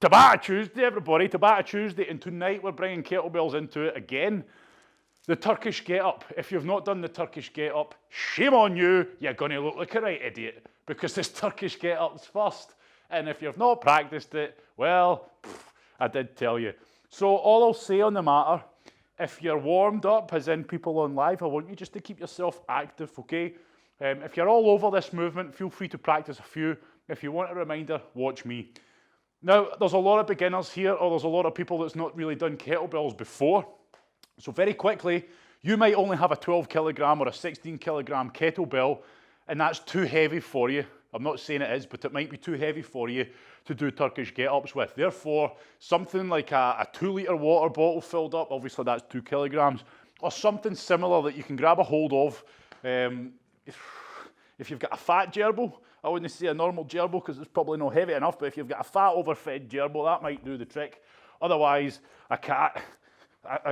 Tabata Tuesday, everybody, Tabata Tuesday, and tonight we're bringing kettlebells into it again. The Turkish get-up. If you've not done the Turkish get-up, shame on you, you're going to look like a right idiot, because this Turkish get-up's first. And if you've not practiced it, well, I did tell you. So all I'll say on the matter, if you're warmed up, as in people on live, I want you just to keep yourself active, okay? If you're all over this movement, feel free to practice a few. If you want a reminder, watch me. Now, there's a lot of beginners here, or there's a lot of people that's not really done kettlebells before. So very quickly, you might only have a 12 kilogram or a 16 kilogram kettlebell, and that's too heavy for you. I'm not saying it is, but it might be too heavy for you to do Turkish get-ups with. Therefore, something like a 2-litre water bottle filled up, obviously that's 2 kilograms, or something similar that you can grab a hold of. If you've got a fat gerbil, I wouldn't say a normal gerbil because it's probably not heavy enough, but if you've got a fat overfed gerbil, that might do the trick. Otherwise, a cat,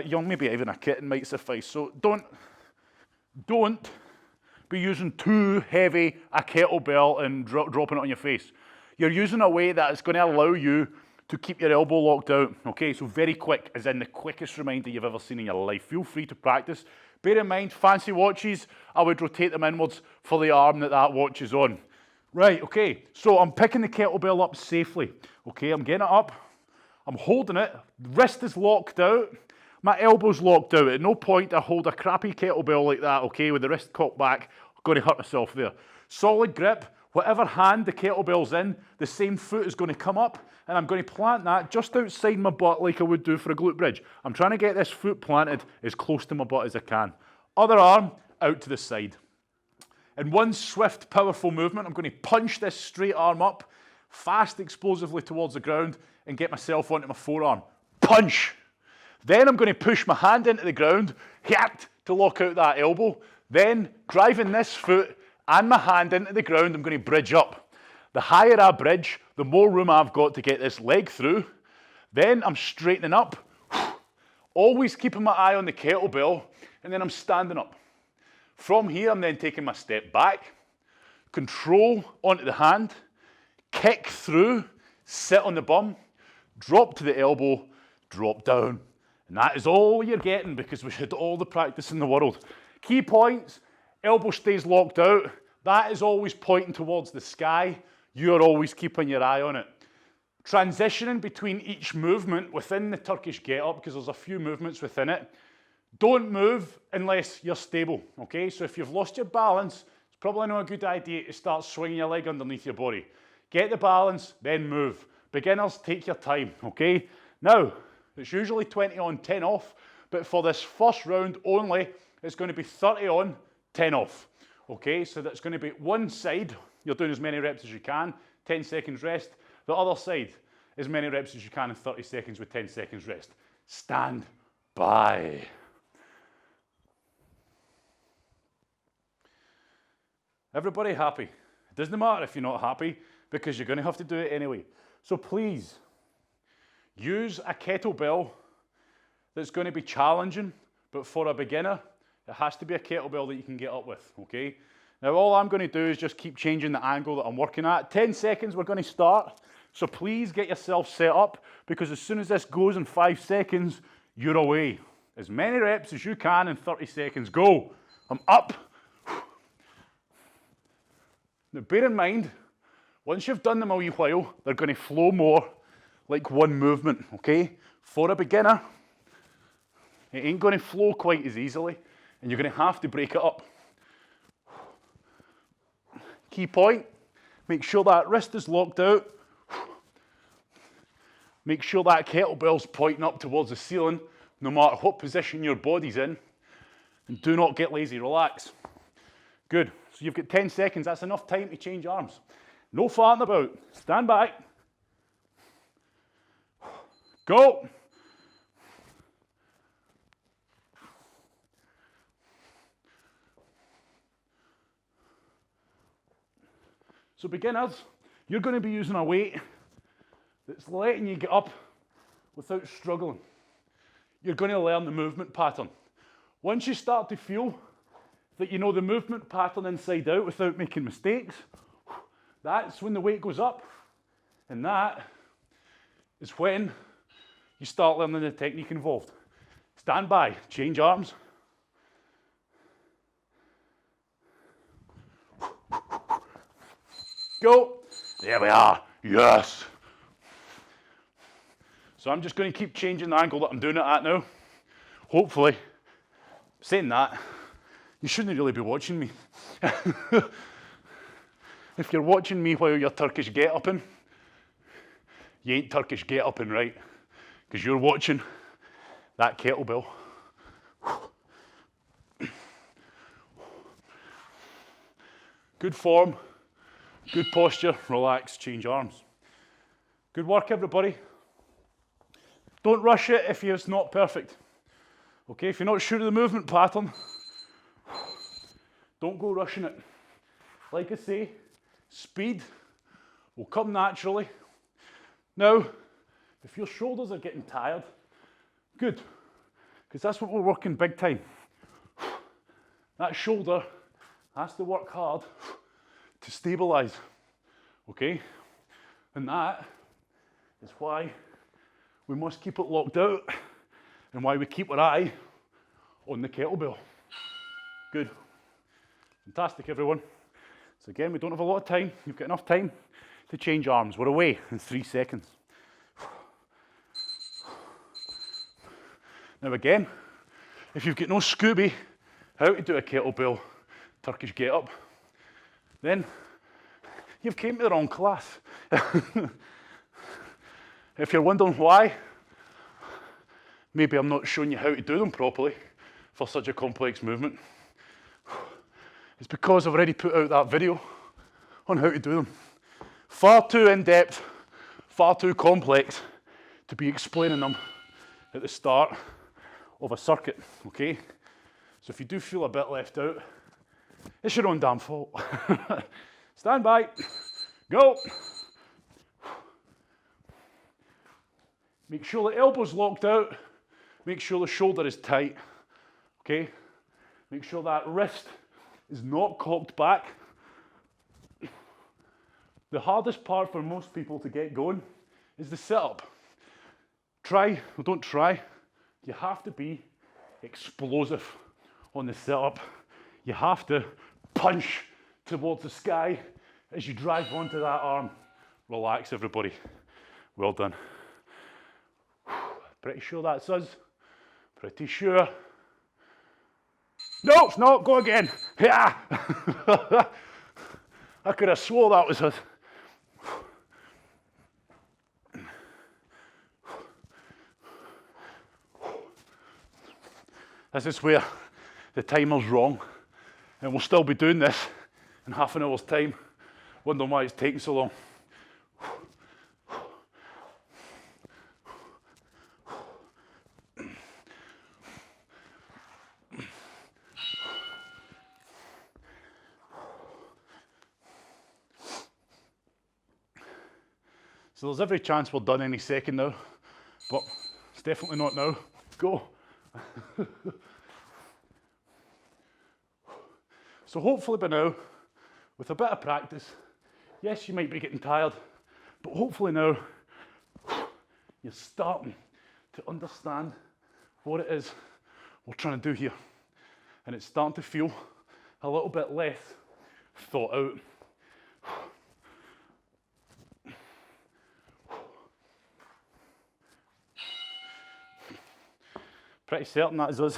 maybe even a kitten might suffice. So don't be using too heavy a kettlebell and dropping it on your face. You're using a way that is going to allow you to keep your elbow locked out. Okay, so very quick, as in the quickest reminder you've ever seen in your life. Feel free to practice. Bear in mind, fancy watches, I would rotate them inwards for the arm that watch is on. Right, okay, so I'm picking the kettlebell up safely. Okay, I'm getting it up, I'm holding it, the wrist is locked out, my elbow's locked out. At no point I hold a crappy kettlebell like that, okay, with the wrist cocked back, I'm going to hurt myself there. Solid grip, whatever hand the kettlebell's in, the same foot is going to come up, and I'm going to plant that just outside my butt like I would do for a glute bridge. I'm trying to get this foot planted as close to my butt as I can. Other arm, out to the side. In one swift, powerful movement, I'm going to punch this straight arm up, fast, explosively towards the ground, and get myself onto my forearm. Punch! Then I'm going to push my hand into the ground, hit, to lock out that elbow. Then, driving this foot and my hand into the ground, I'm going to bridge up. The higher I bridge, the more room I've got to get this leg through. Then I'm straightening up, always keeping my eye on the kettlebell, and then I'm standing up. From here, I'm then taking my step back, control onto the hand, kick through, sit on the bum, drop to the elbow, drop down. And that is all you're getting because we had all the practice in the world. Key points, elbow stays locked out. That is always pointing towards the sky. You're always keeping your eye on it. Transitioning between each movement within the Turkish get-up, because there's a few movements within it, don't move unless you're stable, okay? So if you've lost your balance, it's probably not a good idea to start swinging your leg underneath your body. Get the balance, then move. Beginners, take your time, okay? Now, it's usually 20 on, 10 off, but for this first round only, it's going to be 30 on, 10 off. Okay, so that's going to be one side, you're doing as many reps as you can, 10 seconds rest. The other side, as many reps as you can in 30 seconds with 10 seconds rest. Stand by. Everybody happy? It doesn't matter if you're not happy, because you're going to have to do it anyway. So please, use a kettlebell that's going to be challenging, but for a beginner, it has to be a kettlebell that you can get up with, okay? Now all I'm going to do is just keep changing the angle that I'm working at. 10 seconds we're going to start, so please get yourself set up, because as soon as this goes in 5 seconds, you're away. As many reps as you can in 30 seconds. Go. I'm up. Now bear in mind, once you've done them a wee while, they're going to flow more like one movement, okay? For a beginner, it ain't going to flow quite as easily, and you're going to have to break it up. Key point, make sure that wrist is locked out. Make sure that kettlebell's pointing up towards the ceiling, no matter what position your body's in. And do not get lazy, relax. Good, so you've got 10 seconds, that's enough time to change arms. No farting about, stand back. Go. So beginners, you're going to be using a weight that's letting you get up without struggling. You're going to learn the movement pattern. Once you start to feel that you know the movement pattern inside out without making mistakes, that's when the weight goes up, and that is when you start learning the technique involved. Stand by, change arms. Go. There we are. Yes. So I'm just going to keep changing the angle that I'm doing it at now. Hopefully, saying that, you shouldn't really be watching me. If you're watching me while you're Turkish get-upping, you ain't Turkish get-upping right, because you're watching that kettlebell. Good form, good posture, relax, change arms. Good work, everybody. Don't rush it if it's not perfect. Okay, if you're not sure of the movement pattern, don't go rushing it. Like I say, speed will come naturally. Now, if your shoulders are getting tired, good, because that's what we're working big time. That shoulder has to work hard to stabilize, okay? And that is why we must keep it locked out and why we keep our eye on the kettlebell. Good. Fantastic, everyone. So again, we don't have a lot of time. You've got enough time to change arms. We're away in 3 seconds. Now again, if you've got no Scooby, how to do a kettlebell Turkish get-up, then you've came to the wrong class. If you're wondering why, maybe I'm not showing you how to do them properly for such a complex movement, it's because I've already put out that video on how to do them. Far too in-depth, far too complex to be explaining them at the start of a circuit, okay? So if you do feel a bit left out, it's your own damn fault. Stand by, go. Make sure the elbow's locked out, make sure the shoulder is tight, okay? Make sure that wrist is not cocked back. The hardest part for most people to get going is the setup. Try, or don't try, you have to be explosive on the setup. You have to punch towards the sky as you drive onto that arm. Relax, everybody. Well done. Pretty sure that's us. Pretty sure. No, it's not. Go again. Yeah. I could have swore that was us. This is where the timer's wrong, and we'll still be doing this in half an hour's time, wondering why it's taking so long. So there's every chance we're done any second now, but it's definitely not now. Go. So hopefully by now, with a bit of practice, yes, you might be getting tired, but hopefully now you're starting to understand what it is we're trying to do here. And it's starting to feel a little bit less thought out. Pretty certain that is us.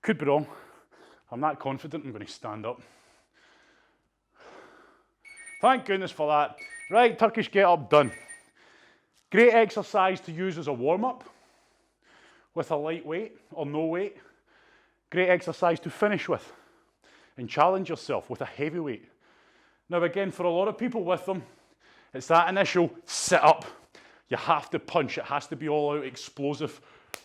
Could be wrong. I'm not confident I'm going to stand up. Thank goodness for that. Right, Turkish get-up done. Great exercise to use as a warm-up with a light weight or no weight. Great exercise to finish with and challenge yourself with a heavy weight. Now again, for a lot of people with them, it's that initial sit-up. You have to punch. It has to be all out explosive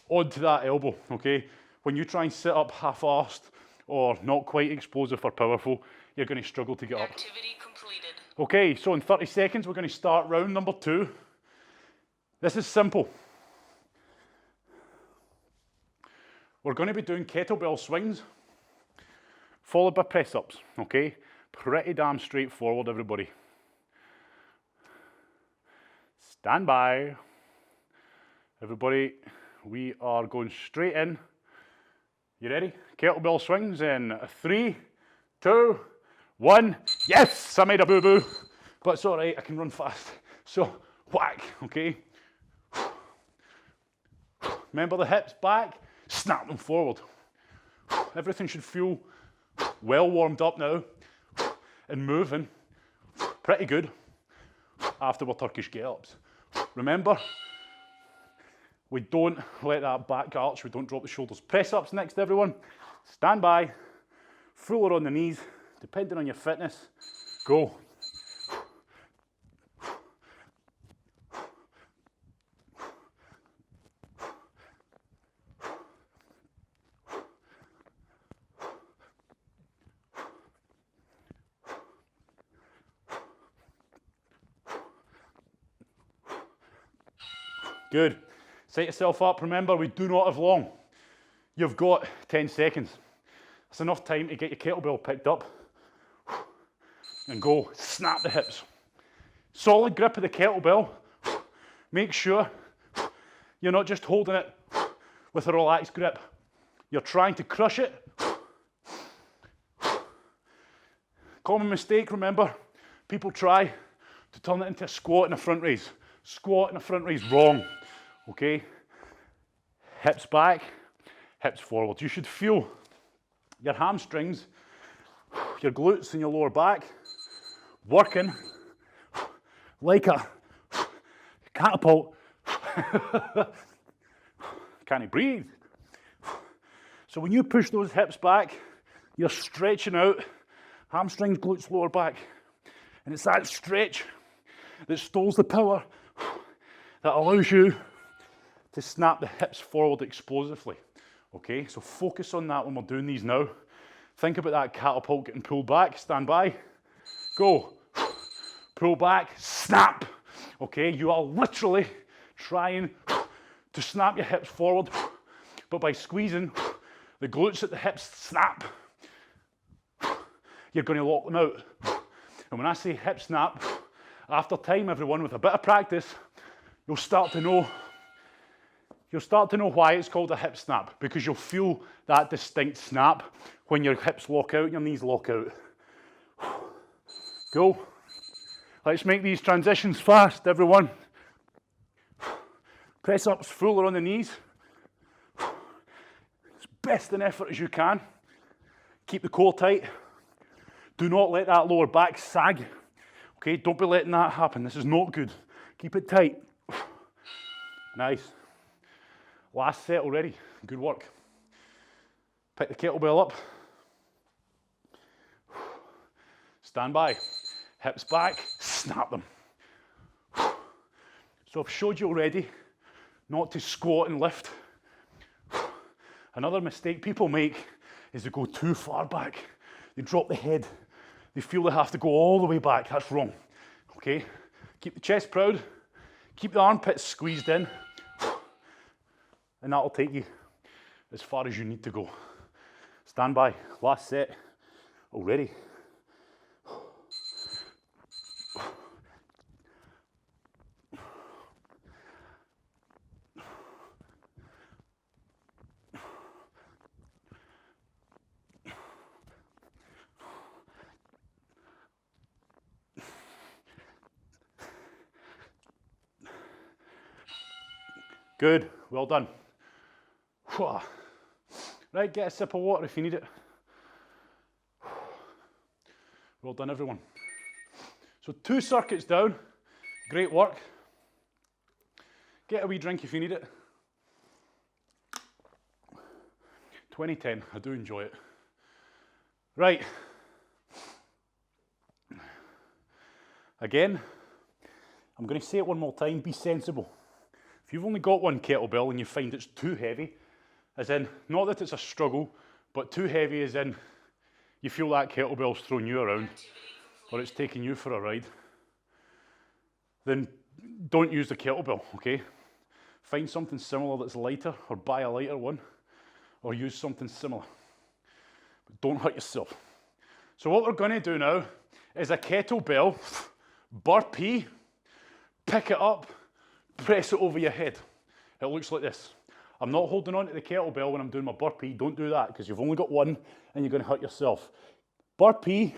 onto that elbow, okay? When you try and sit up half-arsed or not quite explosive or powerful, you're going to struggle to get up. Activity completed. Okay, so in 30 seconds, we're going to start round number 2. This is simple. We're going to be doing kettlebell swings, followed by press-ups, okay? Pretty damn straightforward, everybody. Stand by. Everybody, we are going straight in. You ready? Kettlebell swings in 3, 2, 1. Yes, I made a boo-boo, but it's all right, I can run fast. So, whack, okay? Remember the hips back, snap them forward. Everything should feel well warmed up now and moving. Pretty good after our Turkish get-ups. Remember, we don't let that back arch, we don't drop the shoulders. Press ups next, everyone. Stand by, fuller on the knees, depending on your fitness. Go. Good. Set yourself up. Remember, we do not have long. You've got 10 seconds. That's enough time to get your kettlebell picked up and go. Snap the hips. Solid grip of the kettlebell. Make sure you're not just holding it with a relaxed grip. You're trying to crush it. Common mistake, remember, people try to turn it into a squat and a front raise. Squat and a front raise, wrong. Okay, hips back, hips forward. You should feel your hamstrings, your glutes and your lower back working like a catapult. Can't breathe. So when you push those hips back, you're stretching out hamstrings, glutes, lower back. And it's that stretch that stores the power that allows you to snap the hips forward explosively. Okay, so focus on that when we're doing these now. Think about that catapult getting pulled back. Stand by. Go. Pull back. Snap. Okay, you are literally trying to snap your hips forward, but by squeezing the glutes at the hips, snap, you're going to lock them out. And when I say hip snap, after time, everyone, with a bit of practice, you'll start to know why it's called a hip snap, because you'll feel that distinct snap when your hips lock out and your knees lock out. Go. Let's make these transitions fast, everyone. Press ups fuller on the knees. As best an effort as you can. Keep the core tight. Do not let that lower back sag. Okay, don't be letting that happen. This is not good. Keep it tight. Nice. Last set already. Good work. Pick the kettlebell up. Stand by. Hips back. Snap them. So I've showed you already not to squat and lift. Another mistake people make is they go too far back. They drop the head. They feel they have to go all the way back. That's wrong. Okay? Keep the chest proud. Keep the armpits squeezed in. And that'll take you as far as you need to go. Stand by. Last set already. Good. Well done. Right, get a sip of water if you need it. Well done, everyone. So 2 circuits down. Great work. Get a wee drink if you need it. 2010, I do enjoy it. Right. Again, I'm going to say it one more time, be sensible. If you've only got one kettlebell and you find it's too heavy, as in, not that it's a struggle, but too heavy as in, you feel that kettlebell's throwing you around, or it's taking you for a ride, then don't use the kettlebell, okay? Find something similar that's lighter, or buy a lighter one, or use something similar. But don't hurt yourself. So what we're going to do now is a kettlebell burpee, pick it up, press it over your head. It looks like this. I'm not holding on to the kettlebell when I'm doing my burpee. Don't do that because you've only got one and you're going to hurt yourself. Burpee,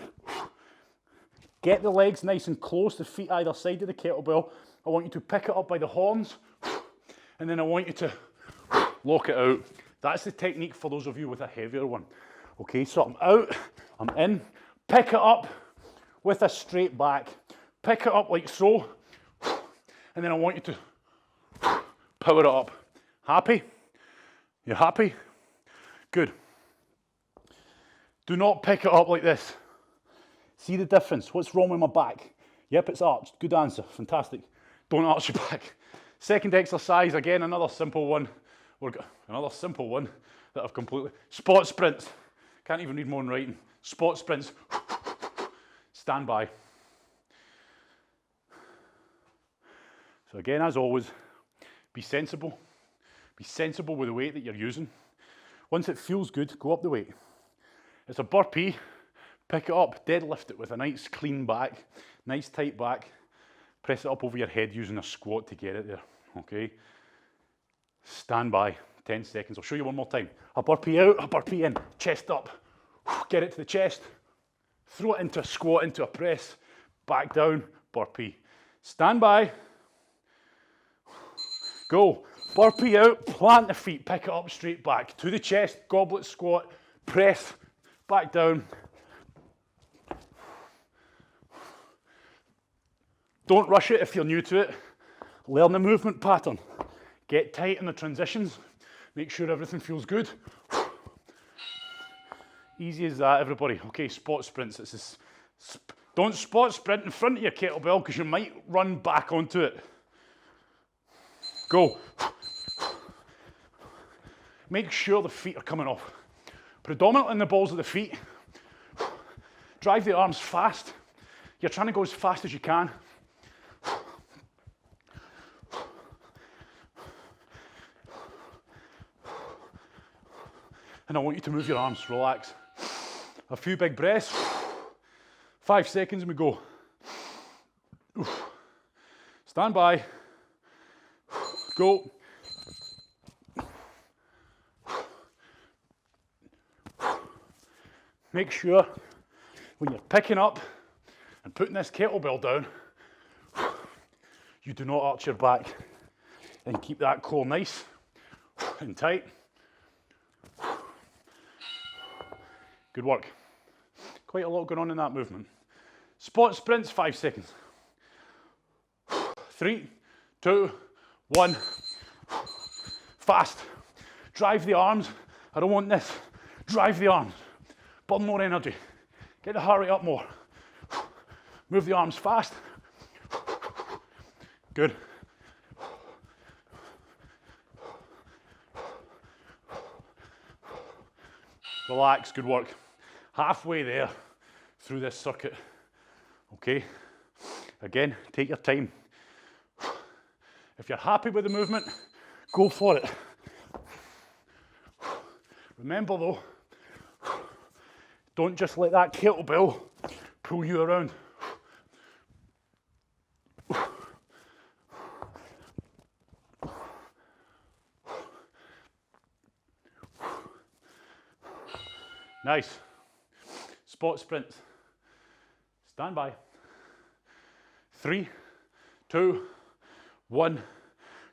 get the legs nice and close, the feet either side of the kettlebell. I want you to pick it up by the horns and then I want you to lock it out. That's the technique for those of you with a heavier one. Okay, so I'm out, I'm in, pick it up with a straight back. Pick it up like so, and then I want you to power it up. Happy? You happy? Good. Do not pick it up like this. See the difference? What's wrong with my back? Yep, it's arched. Good answer. Fantastic. Don't arch your back. Second exercise, again, another simple one. Another simple one that I've completely... Spot sprints. Can't even read my own writing. Spot sprints. Stand by. So again, as always, be sensible. Be sensible with the weight that you're using. Once it feels good, go up the weight. It's a burpee. Pick it up, deadlift it with a nice clean back, nice tight back. Press it up over your head using a squat to get it there, okay? Stand by, 10 seconds. I'll show you one more time. A burpee out, a burpee in, chest up. Get it to the chest. Throw it into a squat, into a press. Back down, burpee. Stand by. Go. Burpee out, plant the feet, pick it up straight back. To the chest, goblet squat, press, back down. Don't rush it if you're new to it. Learn the movement pattern. Get tight in the transitions. Make sure everything feels good. Easy as that, everybody. Okay, spot sprints. Don't spot sprint in front of your kettlebell because you might run back onto it. Go. Make sure the feet are coming off. Predominantly in the balls of the feet. Drive the arms fast. You're trying to go as fast as you can. And I want you to move your arms, relax. A few big breaths. 5 seconds and we go. Stand by. Go. Make sure when you're picking up and putting this kettlebell down, you do not arch your back and keep that core nice and tight. Good work. Quite a lot going on in that movement. Spot sprints, 5 seconds. 3, 2, 1. Fast. Drive the arms. I don't want this. Drive the arms. Burn more energy. Get the heart rate up more. Move the arms fast. Good. Relax, good work. Halfway there through this circuit. Okay? Again, take your time. If you're happy with the movement, go for it. Remember though, don't just let that kettlebell pull you around. Nice. Spot sprints. Stand by. 3, 2, 1,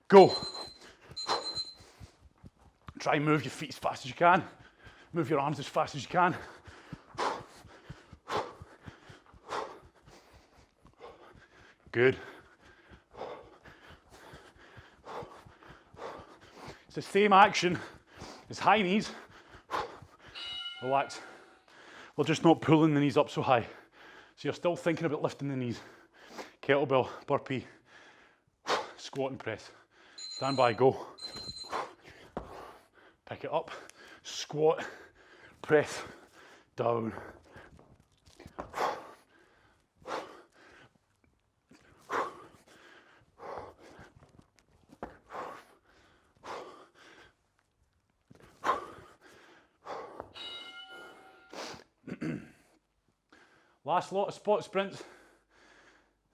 go. Try and move your feet as fast as you can. Move your arms as fast as you can. Good. It's the same action as high knees. Relax. We're just not pulling the knees up so high. So you're still thinking about lifting the knees. Kettlebell, burpee, squat and press. Stand by, go. Pick it up, squat, press, down. Last lot of spot sprints.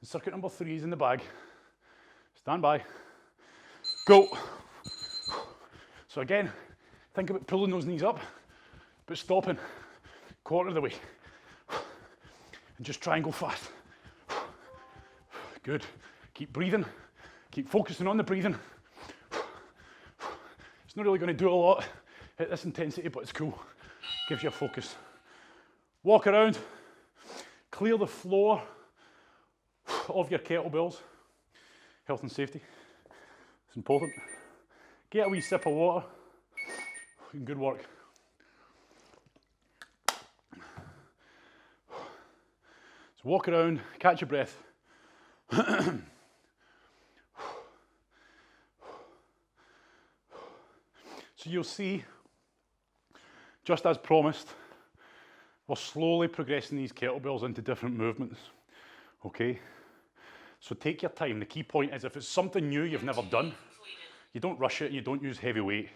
Circuit number 3 is in the bag. Stand by. Go. So again, think about pulling those knees up, but stopping quarter of the way. And just try and go fast. Good. Keep breathing. Keep focusing on the breathing. It's not really going to do a lot at this intensity, but it's cool. Gives you a focus. Walk around. Clear the floor of your kettlebells. Health and safety. It's important. Get a wee sip of water. Good work. So walk around, catch your breath. So you'll see, just as promised, we're slowly progressing these kettlebells into different movements, okay? So take your time. The key point is if it's something new you've never done, you don't rush it, you don't use heavy weight.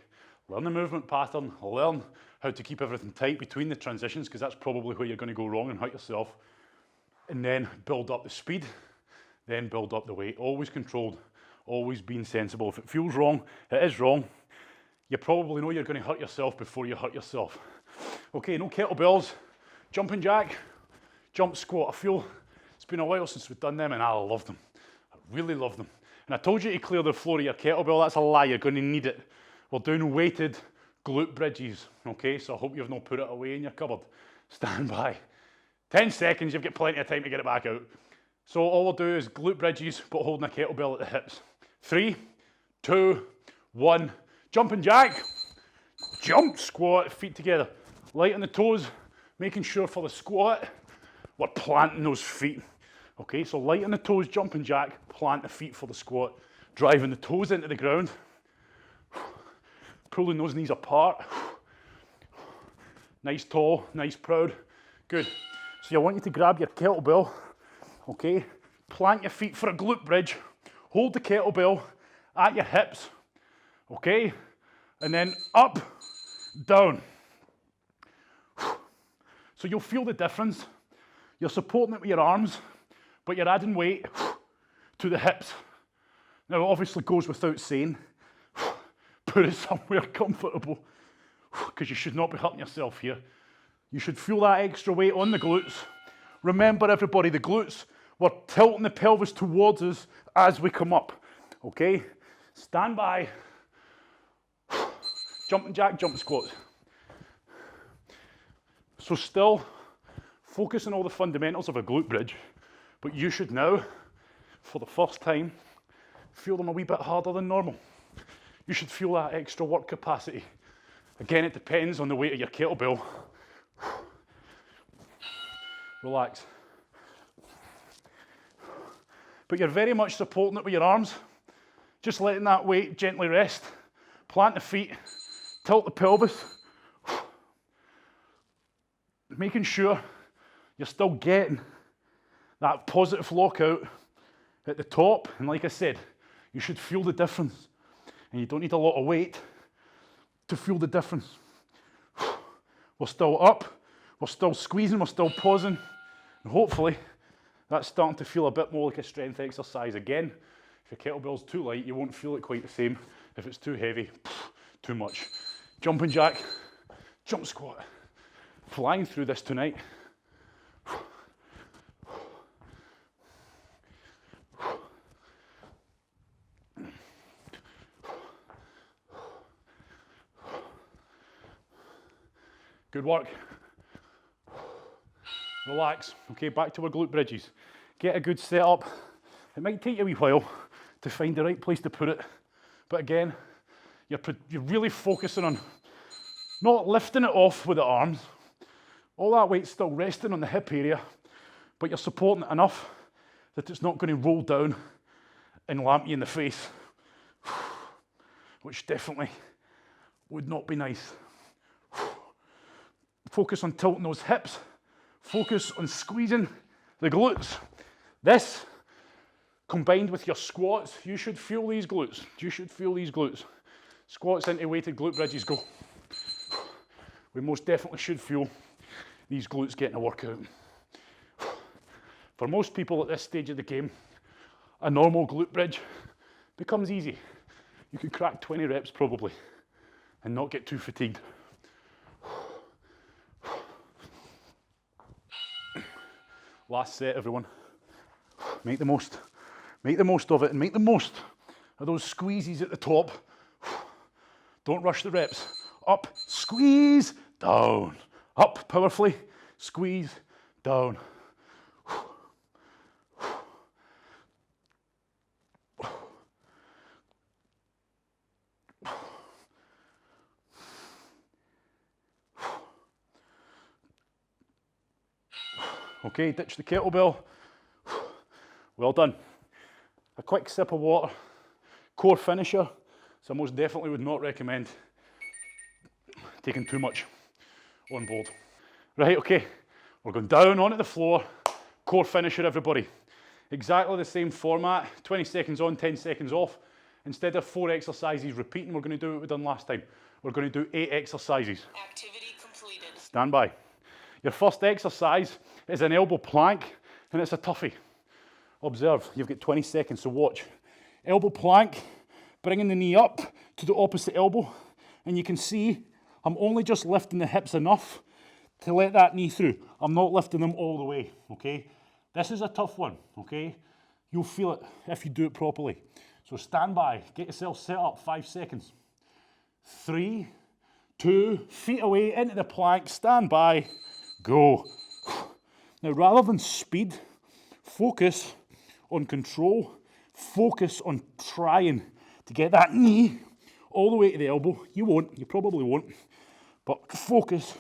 Learn the movement pattern, learn how to keep everything tight between the transitions, because that's probably where you're going to go wrong and hurt yourself. And then build up the speed, then build up the weight. Always controlled, always being sensible. If it feels wrong, it is wrong. You probably know you're going to hurt yourself before you hurt yourself. Okay, no kettlebells, jumping jack, jump squat. I feel it's been a while since we've done them and I love them. I really love them. And I told you to clear the floor of your kettlebell. That's a lie, you're going to need it. We're doing weighted glute bridges, okay? So I hope you've not put it away in your cupboard. Stand by. 10 seconds, you've got plenty of time to get it back out. So all we'll do is glute bridges, but holding a kettlebell at the hips. 3, 2, 1, jumping jack, jump squat, feet together. Light on the toes, making sure for the squat, we're planting those feet. Okay, so light on the toes, jumping jack, plant the feet for the squat, driving the toes into the ground, pulling those knees apart. Nice tall, nice proud, good. So I want you to grab your kettlebell, okay, plant your feet for a glute bridge, hold the kettlebell at your hips, okay, and then up, down. So you'll feel the difference. You're supporting it with your arms, but you're adding weight to the hips. Now it obviously goes without saying, put it somewhere comfortable, because you should not be hurting yourself here. You should feel that extra weight on the glutes. Remember everybody, the glutes, we're tilting the pelvis towards us as we come up, okay? Stand by, jumping jack, jumping squats. So still focus on all the fundamentals of a glute bridge, but you should now, for the first time, feel them a wee bit harder than normal. You should feel that extra work capacity. Again, it depends on the weight of your kettlebell. Relax. But you're very much supporting it with your arms, just letting that weight gently rest. Plant the feet, tilt the pelvis, making sure you're still getting that positive lockout at the top. And like I said, you should feel the difference. And you don't need a lot of weight to feel the difference. We're still up, we're still squeezing, we're still pausing. And hopefully that's starting to feel a bit more like a strength exercise again. If your kettlebell's too light, you won't feel it quite the same. If it's too heavy, too much. Jumping jack, jump squat. Flying through this tonight. Good work. Relax. Okay, back to our glute bridges. Get a good setup. It might take you a wee while to find the right place to put it, but again, you're really focusing on not lifting it off with the arms. All that weight's still resting on the hip area, but you're supporting it enough that it's not going to roll down and lamp you in the face, which definitely would not be nice. Focus on tilting those hips. Focus on squeezing the glutes. This, combined with your squats, you should feel these glutes. You should feel these glutes. Squats into weighted glute bridges, go. We most definitely should feel these glutes getting a workout. For most people at this stage of the game, a normal glute bridge becomes easy. You could crack 20 reps probably and not get too fatigued. Last set, everyone. Make the most of it, and make the most of those squeezes at the top. Don't rush the reps. Up, squeeze, down. Up, powerfully, squeeze, down. Okay, ditch the kettlebell. Well done. A quick sip of water. Core finisher, so I most definitely would not recommend taking too much on board. Right, okay, we're going down onto the floor. Core finisher, everybody. Exactly the same format, 20 seconds on, 10 seconds off. Instead of 4 exercises repeating, we're going to do what we done last time. We're going to do 8 exercises. Activity completed. Stand by. Your first exercise is an elbow plank, and it's a toughie. Observe, you've got 20 seconds, so watch. Elbow plank, bringing the knee up to the opposite elbow, and you can see I'm only just lifting the hips enough to let that knee through. I'm not lifting them all the way, okay? This is a tough one, okay? You'll feel it if you do it properly. So stand by, get yourself set up, 5 seconds. 3, 2, feet away into the plank, stand by, go. Now, rather than speed, focus on control, focus on trying to get that knee all the way to the elbow. You won't, you probably won't, but focus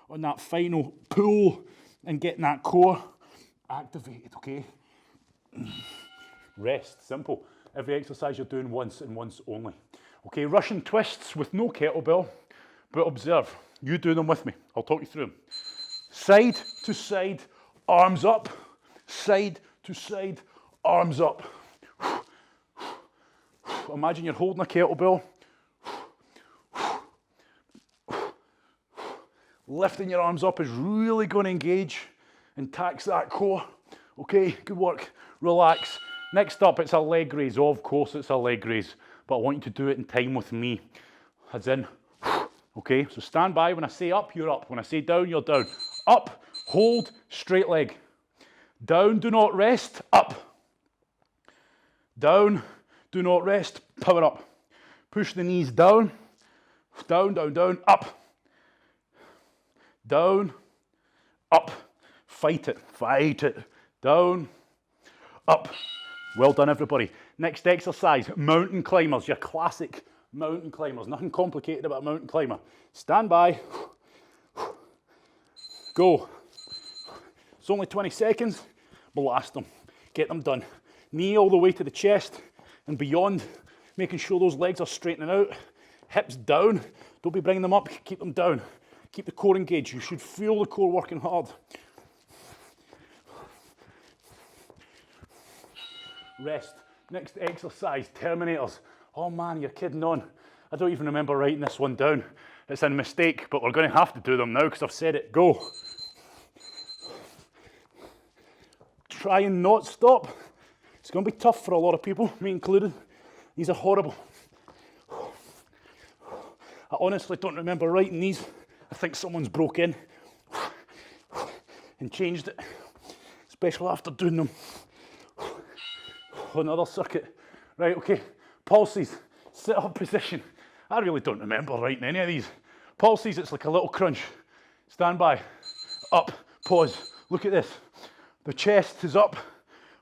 on that final pull and getting that core activated, okay? Rest, simple. Every exercise you're doing once and once only. Okay, Russian twists with no kettlebell, but observe, you do them with me. I'll talk you through them. Side to side, arms up, side to side, arms up. Imagine you're holding a kettlebell, lifting your arms up is really going to engage and tax that core. Okay, good work, relax. Next up, it's a leg raise. Oh, of course it's a leg raise, but I want you to do it in time with me, as in, okay, so stand by. When I say up, you're up. When I say down, you're down. Up, hold, straight leg. Down, do not rest, up. Down, do not rest, power up. Push the knees down, down, down, down, up. Down, up. Fight it, down, up. Well done, everybody. Next exercise, mountain climbers, your classic mountain climbers. Nothing complicated about a mountain climber. Stand by, go. It's only 20 seconds, blast them, get them done. Knee all the way to the chest and beyond, making sure those legs are straightening out. Hips down, don't be bringing them up, keep them down. Keep the core engaged, you should feel the core working hard. Rest. Next exercise, Terminators. Oh man, you're kidding on. I don't even remember writing this one down. It's a mistake, but we're going to have to do them now because I've said it. Go. Try and not stop. It's going to be tough for a lot of people, me included. These are horrible. I honestly don't remember writing these. I think someone's broke in and changed it, especially after doing them on another circuit. Right, okay, pulses, sit up position. I really don't remember writing any of these. Pulses, it's like a little crunch. Stand by, up, pause. Look at this. The chest is up,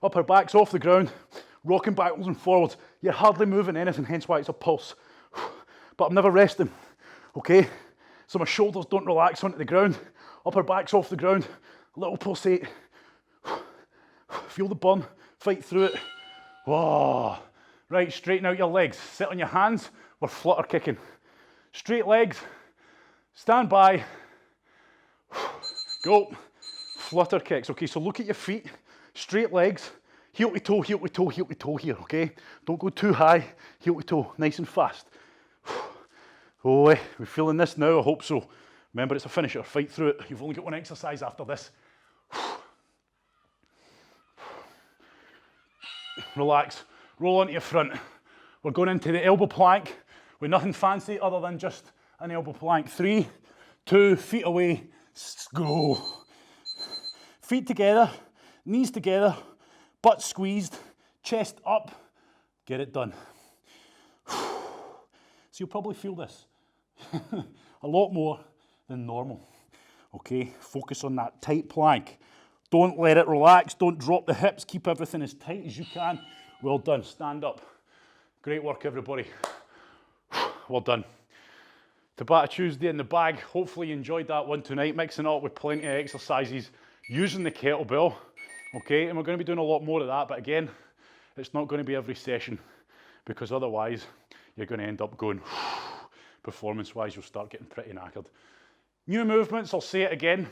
upper back's off the ground, rocking backwards and forwards. You're hardly moving anything, hence why it's a pulse. But I'm never resting, okay? So my shoulders don't relax onto the ground, upper back's off the ground, little pulsate. Feel the burn, fight through it. Whoa. Right, straighten out your legs. Sit on your hands, we're flutter kicking. Straight legs, stand by, go. Flutter kicks. Okay, so look at your feet, straight legs, heel to toe, heel to toe, heel to toe here, okay? Don't go too high, heel to toe, nice and fast. Oh, we're feeling this now, I hope so. Remember, it's a finisher, fight through it. You've only got one exercise after this. Relax, roll onto your front. We're going into the elbow plank with nothing fancy other than just an elbow plank. 3, 2, feet away, go. Feet together, knees together, butt squeezed, chest up, get it done. So you'll probably feel this a lot more than normal. Okay, focus on that tight plank. Don't let it relax, don't drop the hips, keep everything as tight as you can. Well done, stand up. Great work, everybody. Well done. Tabata Tuesday in the bag. Hopefully you enjoyed that one tonight, mixing it up with plenty of exercises using the kettlebell. Okay, and we're going to be doing a lot more of that, but again, it's not going to be every session because otherwise you're going to end up going, performance-wise, you'll start getting pretty knackered. New movements, I'll say it again,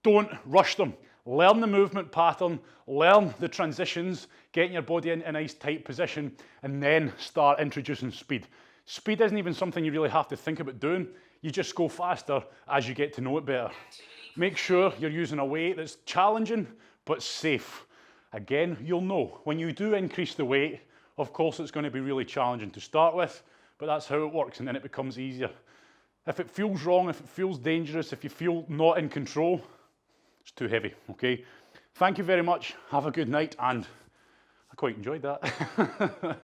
don't rush them. Learn the movement pattern, learn the transitions, getting your body in a nice tight position, and then start introducing speed. Speed isn't even something you really have to think about doing. You just go faster as you get to know it better. Make sure you're using a weight that's challenging but safe. Again, you'll know when you do increase the weight, of course it's going to be really challenging to start with, but that's how it works, and then it becomes easier. If it feels wrong, if it feels dangerous, if you feel not in control, it's too heavy, okay? Thank you very much. Have a good night, and I quite enjoyed that.